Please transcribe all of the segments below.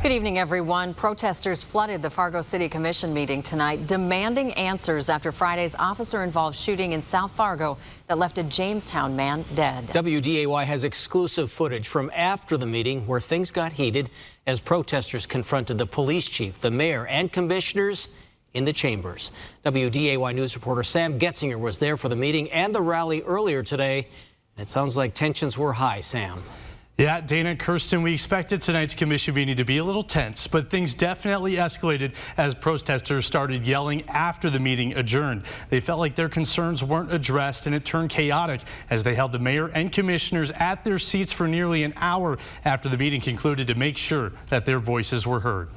Good evening, everyone. Protesters flooded the Fargo City Commission meeting tonight, demanding answers after Friday's officer-involved shooting in South Fargo that left a Jamestown man dead. WDAY has exclusive footage from after the meeting where things got heated as protesters confronted the police chief, the mayor, and commissioners in the chambers. WDAY News reporter Sam Getzinger was there for the meeting and the rally earlier today. It sounds like tensions were high, Sam. Yeah, Dana, Kirsten, we expected tonight's commission meeting to be a little tense, but things definitely escalated as protesters started yelling after the meeting adjourned. They felt like their concerns weren't addressed, and it turned chaotic as they held the mayor and commissioners at their seats for nearly an hour after the meeting concluded to make sure that their voices were heard.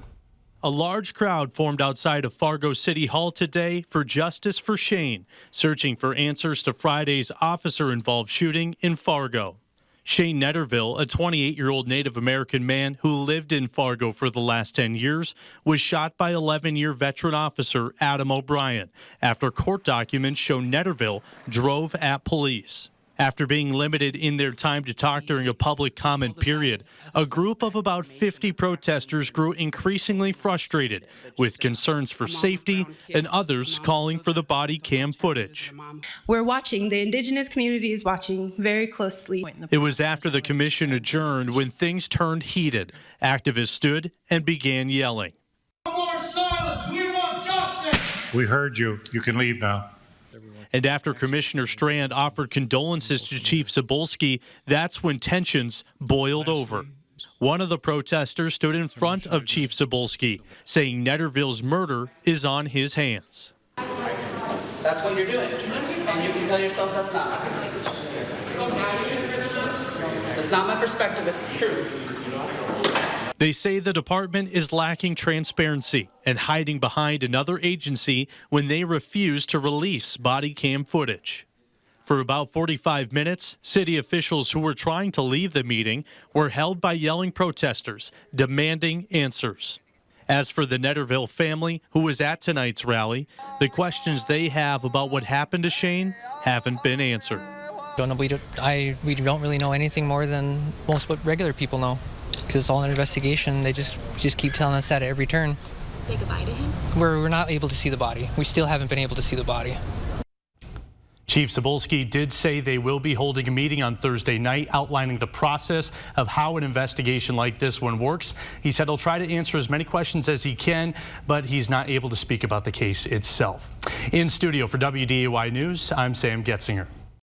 A large crowd formed outside of Fargo City Hall today for justice for Shane, searching for answers to Friday's officer-involved shooting in Fargo. Gary Netterville, a 28-year-old Native American man who lived in Fargo for the last 10 years, was shot by 11-year veteran officer Adam O'Brien after court documents show Netterville drove at police. After being limited in their time to talk during a public comment period, a group of about 50 protesters grew increasingly frustrated with concerns for safety and others calling for the body cam footage. We're watching, the indigenous community is watching very closely. It was after the commission adjourned when things turned heated. Activists stood and began yelling. No more silence! We want justice! We heard you. You can leave now. And after Commissioner Strand offered condolences to Chief Cebulski, that's when tensions boiled over. One of the protesters stood in front of Chief Cebulski, saying Netterville's murder is on his hands. That's what you're doing, and you can tell yourself that's not. It's not my perspective, it's the truth. They say the department is lacking transparency and hiding behind another agency when they refuse to release body cam footage. For about 45 minutes, city officials who were trying to leave the meeting were held by yelling protesters, demanding answers. As for the Netterville family who was at tonight's rally, the questions they have about what happened to Shane haven't been answered. We don't really know anything more than most what regular people know. Because it's all an investigation. They just keep telling us that at every turn. Say goodbye to him? We're not able to see the body. We still haven't been able to see the body. Chief Cebulski did say they will be holding a meeting on Thursday night outlining the process of how an investigation like this one works. He said he'll try to answer as many questions as he can, but he's not able to speak about the case itself. In studio for WDAY News, I'm Sam Getzinger.